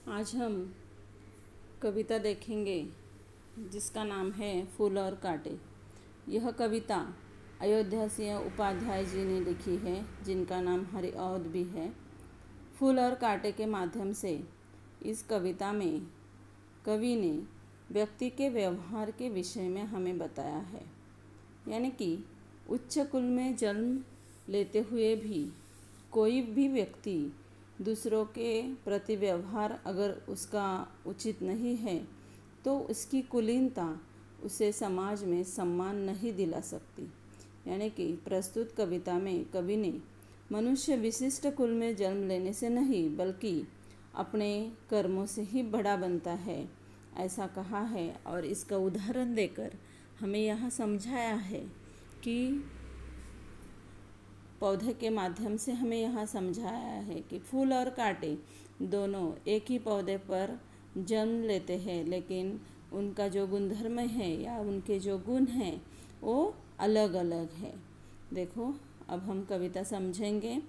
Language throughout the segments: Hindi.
आज हम कविता देखेंगे जिसका नाम है फूल और कांटे। यह कविता अयोध्या सिंह उपाध्याय जी ने लिखी है, जिनका नाम हरिऔध भी है। फूल और कांटे के माध्यम से इस कविता में कवि ने व्यक्ति के व्यवहार के विषय में हमें बताया है। यानी कि उच्च कुल में जन्म लेते हुए भी कोई भी व्यक्ति दूसरों के प्रति व्यवहार अगर उसका उचित नहीं है तो उसकी कुलीनता उसे समाज में सम्मान नहीं दिला सकती। यानी कि प्रस्तुत कविता में कवि ने मनुष्य विशिष्ट कुल में जन्म लेने से नहीं बल्कि अपने कर्मों से ही बड़ा बनता है, ऐसा कहा है। और इसका उदाहरण देकर हमें यह समझाया है कि पौधे के माध्यम से हमें यहाँ समझाया है कि फूल और कांटे दोनों एक ही पौधे पर जन्म लेते हैं, लेकिन उनका जो गुणधर्म है या उनके जो गुण हैं वो अलग अलग है। देखो, अब हम कविता समझेंगे।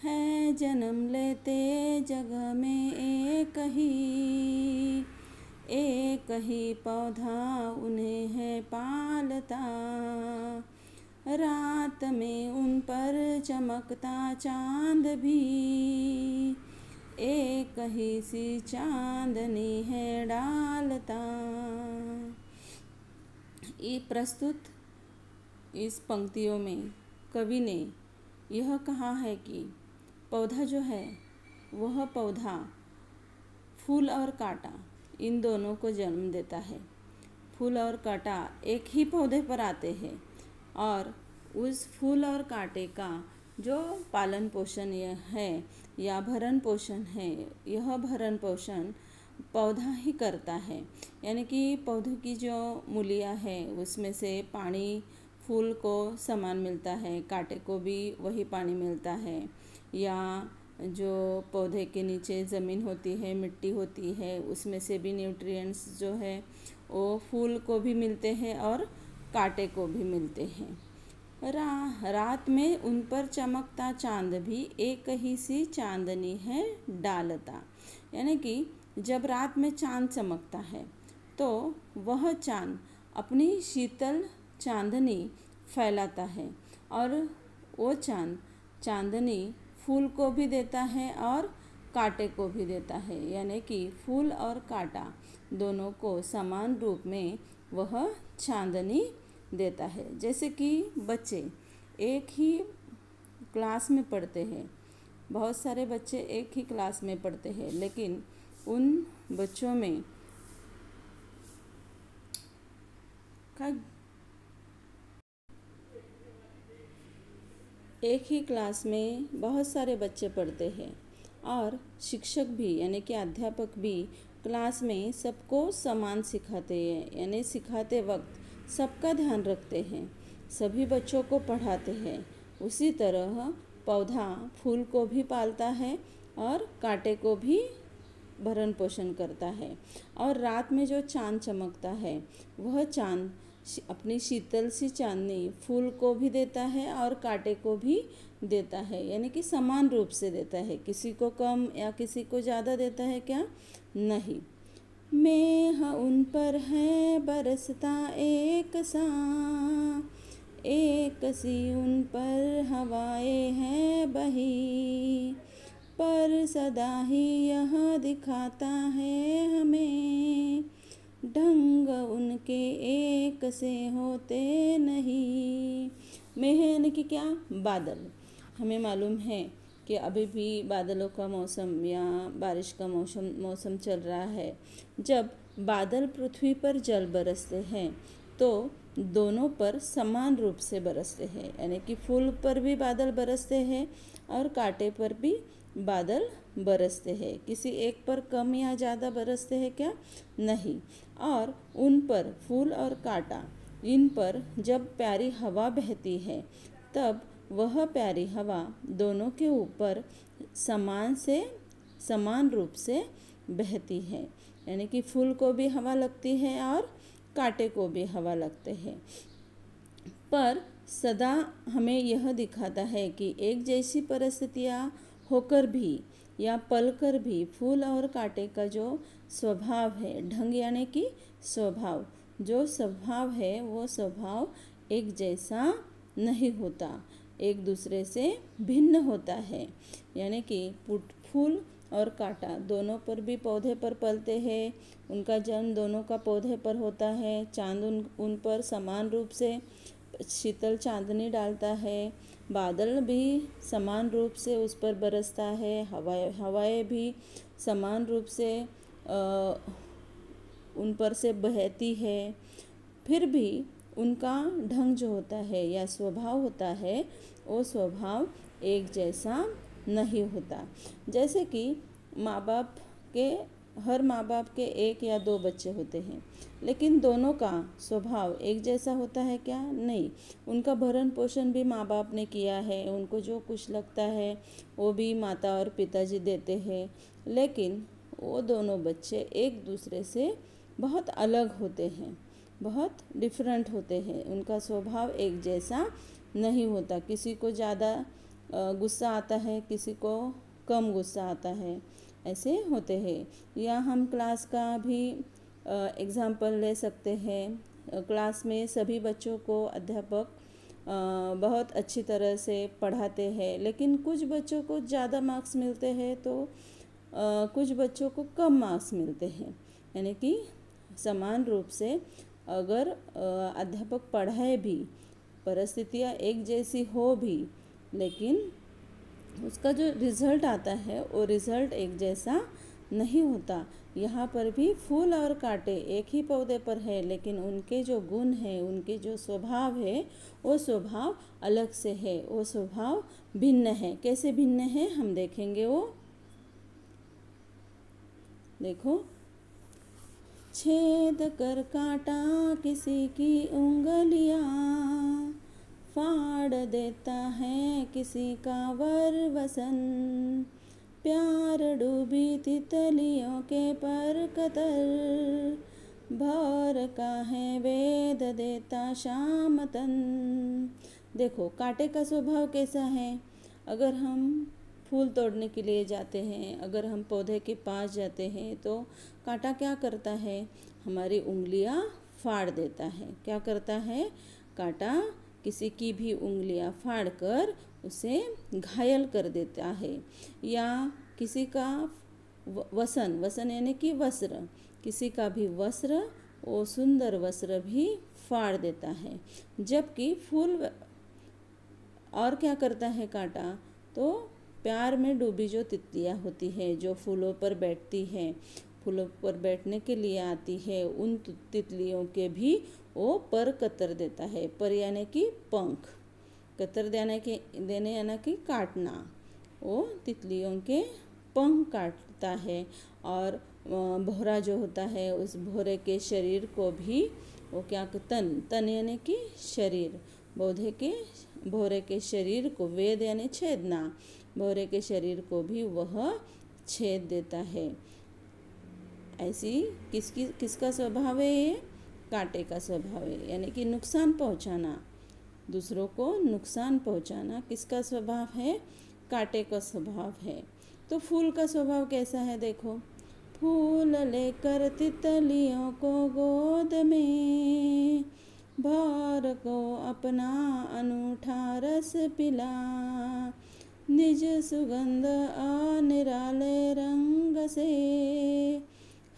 है जन्म लेते जगह में एक ही पौधा उन्हें है पालता, रात में उन पर चमकता चांद भी एक ही सी चांदनी है डालता। ये प्रस्तुत इस पंक्तियों में कवि ने यह कहा है कि पौधा जो है वह पौधा फूल और कांटा इन दोनों को जन्म देता है। फूल और कांटा एक ही पौधे पर आते हैं और उस फूल और कांटे का जो पालन पोषण यह है या भरण पोषण है, यह भरण पोषण पौधा ही करता है। यानी कि पौधों की जो मूलियाँ है उसमें से पानी फूल को समान मिलता है, कांटे को भी वही पानी मिलता है। या जो पौधे के नीचे ज़मीन होती है, मिट्टी होती है, उसमें से भी न्यूट्रिएंट्स जो है वो फूल को भी मिलते हैं और कांटे को भी मिलते हैं। रात में उन पर चमकता चांद भी एक ही सी चांदनी है डालता। यानी कि जब रात में चांद चमकता है तो वह चांद अपनी शीतल चांदनी फैलाता है और वो चांदनी फूल को भी देता है और कांटे को भी देता है। यानी कि फूल और कांटा दोनों को समान रूप में वह चांदनी देता है। जैसे कि बच्चे एक ही क्लास में पढ़ते हैं, बहुत सारे बच्चे एक ही क्लास में पढ़ते हैं, लेकिन उन बच्चों में एक ही क्लास में बहुत सारे बच्चे पढ़ते हैं और शिक्षक भी यानी कि अध्यापक भी क्लास में सबको समान सिखाते हैं। यानी सिखाते वक्त सबका ध्यान रखते हैं, सभी बच्चों को पढ़ाते हैं। उसी तरह पौधा फूल को भी पालता है और कांटे को भी भरण पोषण करता है। और रात में जो चांद चमकता है वह चांद अपनी शीतल सी चांदनी फूल को भी देता है और कांटे को भी देता है। यानी कि समान रूप से देता है, किसी को कम या किसी को ज़्यादा देता है क्या? नहीं। मेह उन पर है बरसता एक सा, एक सी उन पर हवाएं हैं बही, पर सदा ही यह दिखाता है हमें ढंग उनके एक से होते नहीं। मेह यानी कि क्या? बादल। हमें मालूम है कि अभी भी बादलों का मौसम या बारिश का मौसम चल रहा है। जब बादल पृथ्वी पर जल बरसते हैं तो दोनों पर समान रूप से बरसते हैं। यानी कि फूल पर भी बादल बरसते हैं और कांटे पर भी बादल बरसते हैं। किसी एक पर कम या ज़्यादा बरसते हैं क्या? नहीं। और उन पर फूल और कांटा इन पर जब प्यारी हवा बहती है तब वह प्यारी हवा दोनों के ऊपर समान रूप से बहती है। यानी कि फूल को भी हवा लगती है और कांटे को भी हवा लगते हैं, पर सदा हमें यह दिखाता है कि एक जैसी परिस्थितियाँ होकर भी या पलकर भी फूल और कांटे का जो स्वभाव है, ढंग यानी कि स्वभाव, जो स्वभाव है वो स्वभाव एक जैसा नहीं होता, एक दूसरे से भिन्न होता है। यानी कि फूल और कांटा दोनों पर भी पौधे पर पलते हैं, उनका जन्म दोनों का पौधे पर होता है। चांद उन पर समान रूप से शीतल चांदनी डालता है, बादल भी समान रूप से उस पर बरसता है, हवाएं भी समान रूप से उन पर से बहती है। फिर भी उनका ढंग जो होता है या स्वभाव होता है वो स्वभाव एक जैसा नहीं होता। जैसे कि हर माँ बाप के एक या दो बच्चे होते हैं, लेकिन दोनों का स्वभाव एक जैसा होता है क्या? नहीं। उनका भरण पोषण भी माँ बाप ने किया है, उनको जो कुछ लगता है वो भी माता और पिताजी देते हैं, लेकिन वो दोनों बच्चे एक दूसरे से बहुत अलग होते हैं, बहुत डिफरेंट होते हैं। उनका स्वभाव एक जैसा नहीं होता। किसी को ज़्यादा गुस्सा आता है, किसी को कम गुस्सा आता है, ऐसे होते हैं। या हम क्लास का भी एग्ज़ाम्पल ले सकते हैं। क्लास में सभी बच्चों को अध्यापक बहुत अच्छी तरह से पढ़ाते हैं, लेकिन कुछ बच्चों को ज़्यादा मार्क्स मिलते हैं तो कुछ बच्चों को कम मार्क्स मिलते हैं। यानी कि समान रूप से अगर अध्यापक पढ़ाए भी, परिस्थितियाँ एक जैसी हो भी, लेकिन उसका जो रिज़ल्ट आता है वो रिज़ल्ट एक जैसा नहीं होता। यहाँ पर भी फूल और कांटे एक ही पौधे पर है, लेकिन उनके जो गुण हैं, उनके जो स्वभाव है वो स्वभाव अलग से है, वो स्वभाव भिन्न है। कैसे भिन्न है हम देखेंगे। वो देखो, छेद कर कांटा किसी की उंगलियां, फाड़ देता है किसी का वर वसन, प्यार डूबी तितलियों के पर कतर, भौर का है वेद देता शाम तन। देखो, कांटे का स्वभाव कैसा है। अगर हम फूल तोड़ने के लिए जाते हैं, अगर हम पौधे के पास जाते हैं तो कांटा क्या करता है? हमारी उंगलियां फाड़ देता है। क्या करता है? कांटा किसी की भी उंगलियां फाड़कर उसे घायल कर देता है। या किसी का वसन यानी कि वस्त्र, किसी का भी वस्त्र, वो सुंदर वस्त्र भी फाड़ देता है। जबकि फूल और क्या करता है कांटा? तो प्यार में डूबी जो तितलियाँ होती है, जो फूलों पर बैठती है, फूलों पर बैठने के लिए आती है, उन तितलियों के भी वो पर कतर देता है। पर यानी कि पंख, कतर देने यानी कि काटना, वो तितलियों के पंख काटता है। और भौरा जो होता है, उस भौरे के शरीर को भी वो क्या, तन यानी कि शरीर, भौरे के शरीर को, वेद यानी छेदना, भौरे के शरीर को भी वह छेद देता है। ऐसी किसका स्वभाव है? ये कांटे का स्वभाव है। यानी कि नुकसान पहुंचाना, दूसरों को नुकसान पहुंचाना किसका स्वभाव है? कांटे का स्वभाव है। तो फूल का स्वभाव कैसा है? देखो, फूल लेकर तितलियों को गोद में, भौर को अपना अनूठा रस पिला, निज सुगंध और निराले रंग से,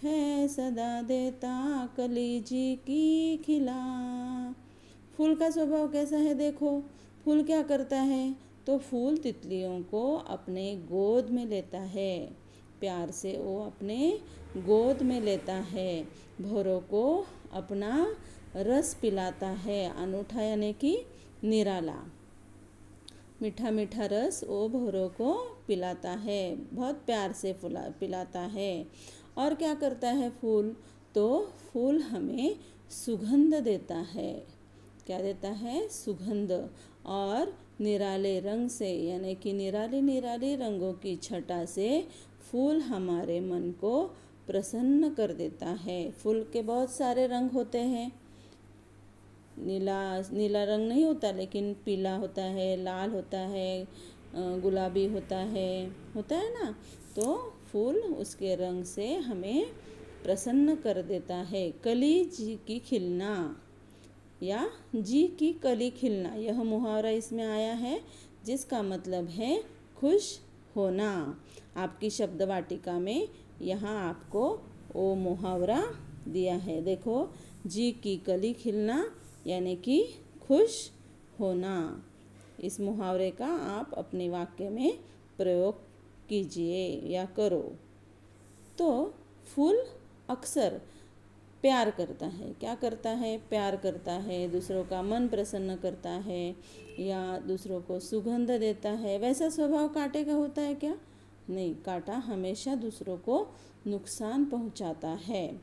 है सदा देता कलीजी की खिला। फूल का स्वभाव कैसा है? देखो, फूल क्या करता है? तो फूल तितलियों को अपने गोद में लेता है, प्यार से वो अपने गोद में लेता है, भौरों को अपना रस पिलाता है। अनूठा यानी कि निराला, मीठा मीठा रस वो भौरों को पिलाता है, बहुत प्यार से पिलाता है। और क्या करता है फूल? तो फूल हमें सुगंध देता है। क्या देता है? सुगंध। और निराले रंग से, यानी कि निराली रंगों की छटा से फूल हमारे मन को प्रसन्न कर देता है। फूल के बहुत सारे रंग होते हैं। नीला रंग नहीं होता, लेकिन पीला होता है, लाल होता है, गुलाबी होता है ना। तो फूल उसके रंग से हमें प्रसन्न कर देता है। कली जी की खिलना या जी की कली खिलना, यह मुहावरा इसमें आया है, जिसका मतलब है खुश होना। आपकी शब्द वाटिका में यहाँ आपको वो मुहावरा दिया है। देखो, जी की कली खिलना यानी कि खुश होना। इस मुहावरे का आप अपने वाक्य में प्रयोग कीजिए या करो। तो फूल अक्सर प्यार करता है। क्या करता है? प्यार करता है, दूसरों का मन प्रसन्न करता है या दूसरों को सुगंध देता है। वैसा स्वभाव कांटे का होता है क्या? नहीं, कांटा हमेशा दूसरों को नुकसान पहुंचाता है।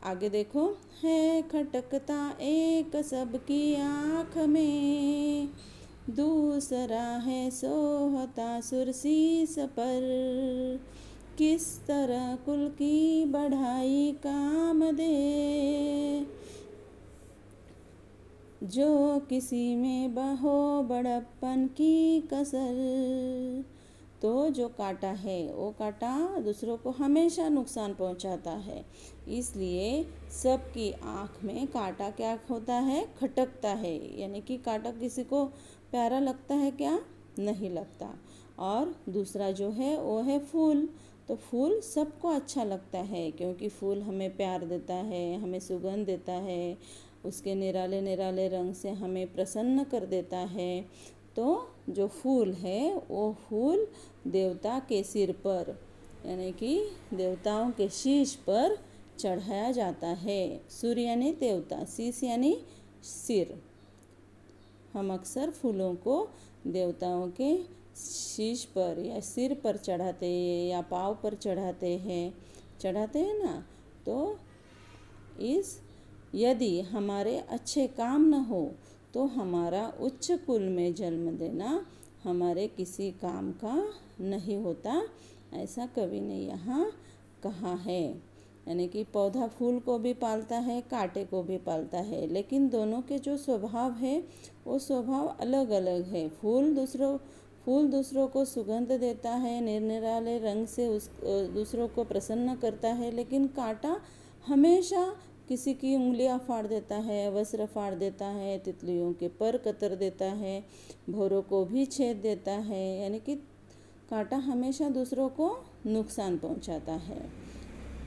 आगे देखो, है खटकता एक सबकी आँख में, दूसरा है सोहता सुरसीस पर, किस तरह कुल की बढ़ाई काम दे, जो किसी में बहो बड़प्पन की कसर। तो जो कांटा है वो कांटा दूसरों को हमेशा नुकसान पहुंचाता है, इसलिए सबकी आँख में कांटा क्या होता है? खटकता है। यानी कि कांटा किसी को प्यारा लगता है क्या? नहीं लगता। और दूसरा जो है वो है फूल। तो फूल सबको अच्छा लगता है, क्योंकि फूल हमें प्यार देता है, हमें सुगंध देता है, उसके निराले निराले रंग से हमें प्रसन्न कर देता है। तो जो फूल है वो फूल देवता के सिर पर, यानी कि देवताओं के शीश पर चढ़ाया जाता है। सूर्य यानी देवता, शीश यानी सिर। हम अक्सर फूलों को देवताओं के शीश पर या सिर पर चढ़ाते हैं या पाँव पर चढ़ाते हैं ना। तो यदि हमारे अच्छे काम न हो तो हमारा उच्च कुल में जन्म देना हमारे किसी काम का नहीं होता, ऐसा कवि ने यहाँ कहा है। यानी कि पौधा फूल को भी पालता है, कांटे को भी पालता है, लेकिन दोनों के जो स्वभाव है वो स्वभाव अलग अलग है। फूल दूसरों को सुगंध देता है, निरनिराले रंग से दूसरों को प्रसन्न करता है, लेकिन कांटा हमेशा किसी की उंगलियां फाड़ देता है, वस्त्र फाड़ देता है, तितलियों के पर कतर देता है, भौरों को भी छेद देता है। यानी कि कांटा हमेशा दूसरों को नुकसान पहुंचाता है।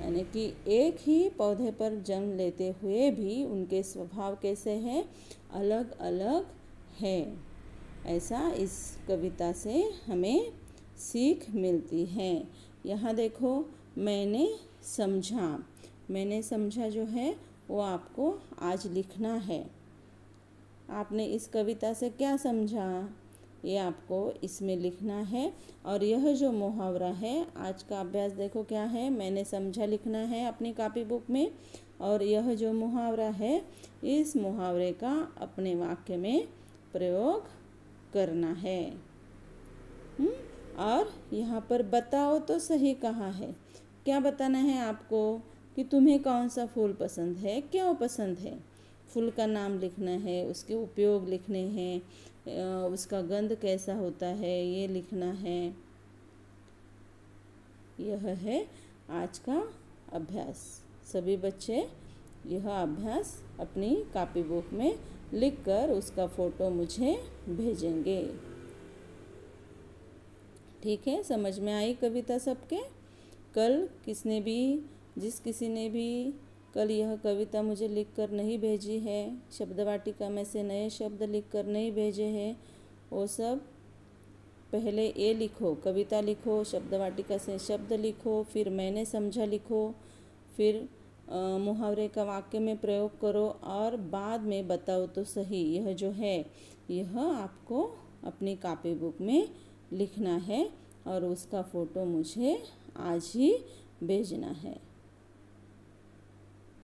यानी कि एक ही पौधे पर जन्म लेते हुए भी उनके स्वभाव कैसे हैं? अलग अलग है। ऐसा इस कविता से हमें सीख मिलती है। यहाँ देखो, मैंने समझा जो है वो आपको आज लिखना है। आपने इस कविता से क्या समझा, ये आपको इसमें लिखना है। और यह जो मुहावरा है, आज का अभ्यास देखो क्या है, मैंने समझा लिखना है अपनी कॉपी बुक में। और यह जो मुहावरा है, इस मुहावरे का अपने वाक्य में प्रयोग करना है। और यहाँ पर बताओ तो सही कहाँ है, क्या बताना है आपको कि तुम्हें कौन सा फूल पसंद है, क्यों पसंद है। फूल का नाम लिखना है, उसके उपयोग लिखने हैं, उसका गंध कैसा होता है ये लिखना है। यह है आज का अभ्यास। सभी बच्चे यह अभ्यास अपनी कॉपी बुक में लिखकर उसका फ़ोटो मुझे भेजेंगे। ठीक है, समझ में आई कविता सबके? कल जिस किसी ने भी कल यह कविता मुझे लिखकर नहीं भेजी है, शब्द वाटिका में से नए शब्द लिखकर नहीं भेजे हैं, वो सब पहले ये लिखो, कविता लिखो, शब्द वाटिका से शब्द लिखो, फिर मैंने समझा लिखो, फिर मुहावरे का वाक्य में प्रयोग करो और बाद में बताओ तो सही। यह जो है यह आपको अपनी कॉपी बुक में लिखना है और उसका फ़ोटो मुझे आज ही भेजना है।